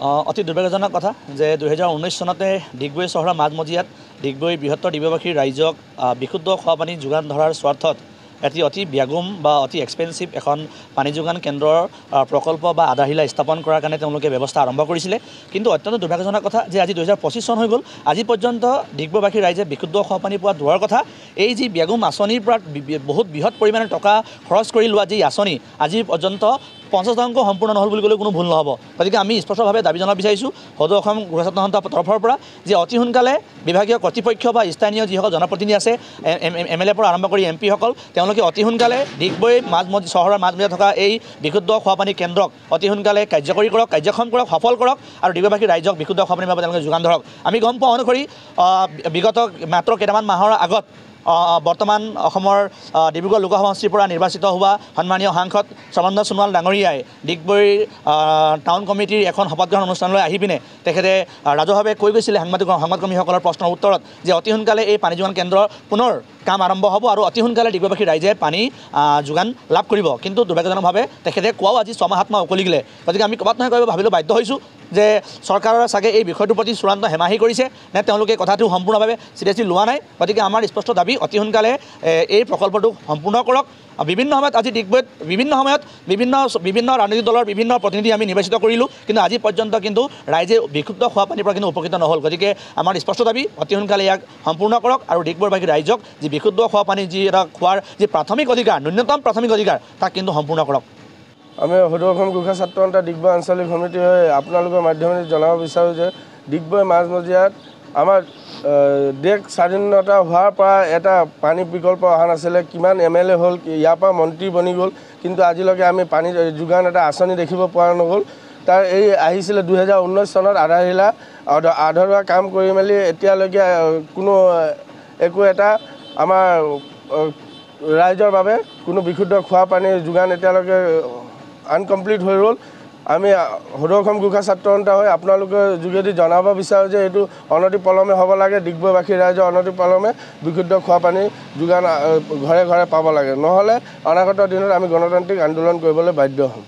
অতি দুৰ্ভাগ্যজনক কথা যে 2019 চনতে ডিগবৈ চহৰৰ মাজমজিয়াত ডিগবৈ বৃহত্তৰ ডিগবৈবাসীৰ ৰাইজক বিশুদ্ধ খোৱা পানী যোগান ধৰাৰ স্বাৰ্থত এটি অতি ব্যাগুম বা অতি এক্সপেনচিভ এখন পানী যোগান কেন্দ্ৰৰ প্ৰকল্প বা আধাৰশিলা স্থাপন কৰাৰ কাৰণে তেওঁলোকে ব্যৱস্থা আৰম্ভ কৰিছিলে। কিন্তু অত্যন্ত দুৰ্ভাগ্যজনক কথা যে আজি 2025 চন হৈ গ'ল, আজি পৰ্যন্ত ডিগবৈবাসীৰ ৰাইজে বিশুদ্ধ খোৱা পানী পোৱা দূৰৰ কথা, এই যি ব্যাগুম আঁচনিৰ পৰা বহুত বৃহৎ পৰিমাণৰ টকা খৰচ কৰি লোৱা যি আঁচনি আজি পৰ্যন্ত 50% সম্পূৰ্ণ নহ'ল বুলি ক'লেও কোনো ভুল নহ'ব। গতিকে আমি স্পষ্টভাৱে দাবী জনাব বিচাৰিছোঁ সদৌ অসম গৃহ ছাত্ৰ সন্থাৰ তৰফৰ পৰা যে অতি সোনকালে বিভাগীয় কৰ্তৃপক্ষ বা স্থানীয় যিসকল জনপ্ৰতিনিধি আছে MLA পৰা আৰম্ভ কৰি MP সকল তেওঁলোকে অতি সোনকালে ডিগবৈ চহৰৰ মাজমজিয়াত থকা এই বিশুদ্ধ খোৱা পানী কেন্দ্ৰক অতি সোনকালে কাৰ্যকৰী কৰক, কাৰ্যক্ষম কৰক, সফল কৰক আৰু ডিগবৈবাসী ৰাইজক বিশুদ্ধ খোৱা পানীৰ বাবে তেওঁলোকে যোগান ধৰক। আমি গম পোৱা অনুসৰি বিগত মাত্ৰ কেইটামান মাহৰ আগত বৰ্তমান অসমৰ ডিব্ৰুগড় লোকসভা সমষ্টিৰ পৰা নিৰ্বাচিত হোৱা সন্মানীয় সাংসদ শ্ৰৱণদাস সোণোৱাল ডাঙৰীয়াই ডিগবৈ টাউন কমিটিৰ এখন শপত গ্ৰহণ অনুষ্ঠানলৈ আহি পিনে তেখেতে ৰাজহুৱাভাৱে কৈ গৈছিলে সংবাদকৰ্মীসকলৰ প্ৰশ্নৰ উত্তৰত যে অতি সোনকালে এই পানী যোগান কেন্দ্ৰৰ পুনৰ কাম আৰম্ভ হ'ব আৰু অতি সোনকালে ডিগবৈবাসী ৰাইজে পানী যোগান লাভ কৰিব। কিন্তু দুৰ্ভাগ্যজনকভাৱে তেখেতে কোৱাও আজি 6 মাহ 7 মাহ উকলি গ'লে। গতিকে আমি ক'ৰবাত নহয় ক'ৰবাত ভাবিলোঁ বাধ্য হৈছোঁ যে চৰকাৰৰ চাগে এই বিষয়টোৰ প্ৰতি চূড়ান্ত হেমাহি কৰিছে নে তেওঁলোকে কথাটো সম্পূৰ্ণভাৱে চিৰিয়াছলি লোৱা নাই। গতিকে আমাৰ স্পষ্ট দাবী অতি সোনকালে এই প্ৰকল্পটো সম্পূৰ্ণ কৰক। বিভিন্ন সময়ত আজি ডিগবৈত বিভিন্ন সময়ত বিভিন্ন ৰাজনৈতিক দলৰ বিভিন্ন প্ৰতিনিধি আমি নিৰ্বাচিত কৰিলোঁ, কিন্তু আজি পৰ্যন্ত কিন্তু ৰাইজে বিশুদ্ধ খোৱা পানীৰ পৰা কিন্তু উপকৃত নহ'ল। গতিকে আমাৰ স্পষ্ট দাবী অতি সোনকালে ইয়াক সম্পূৰ্ণ কৰক আৰু ডিগবৈবাসী ৰাইজক যি বিশুদ্ধ খোৱা পানী যি এটা খোৱাৰ যি প্ৰাথমিক অধিকাৰ, ন্যূনতম প্ৰাথমিক অধিকাৰ তাক কিন্তু সম্পূৰ্ণ কৰক। আমি সদৌ অসম গৃহ ছাত্ৰ সন্থা ডিগবৈ আঞ্চলিক সমিতি হৈ আপোনালোকৰ মাধ্যমেৰে জনাব বিচাৰোঁ যে ডিগবৈ মাজমজিয়াত আমাৰ দেশ স্বাধীনতা হোৱাৰ পৰা এটা পানী বিকল্প অহা নাছিলে। কিমান MLA হ'ল, ইয়াৰ পৰা মন্ত্ৰী বনি গ'ল, কিন্তু আজিলৈকে আমি পানী যোগান এটা আঁচনি দেখিব পৰা নগ'ল। তাৰ এই আহিছিলে 2019 চনত আধাৰশিলা আধৰুৱা কাম কৰি মেলি এতিয়ালৈকে কোনো একো এটা আমাৰ ৰাইজৰ বাবে কোনো বিশুদ্ধ খোৱা পানীৰ যোগান এতিয়ালৈকে আনকমপ্লিট হৈ ৰ'ল। আমি সদৌ অসম গৃহ ছাত্ৰ সন্থা হৈ আপোনালোকৰ যোগেদি জনাব বিচাৰোঁ যে এইটো অনতিপলমে হ'ব লাগে। ডিগবৈবাসী ৰাইজৰ অনতিপলমে বিশুদ্ধ খোৱা পানী যোগান ঘৰে ঘৰে পাব লাগে, নহ'লে অনাগত দিনত আমি গণতান্ত্ৰিক আন্দোলন কৰিবলৈ বাধ্য হ'ম।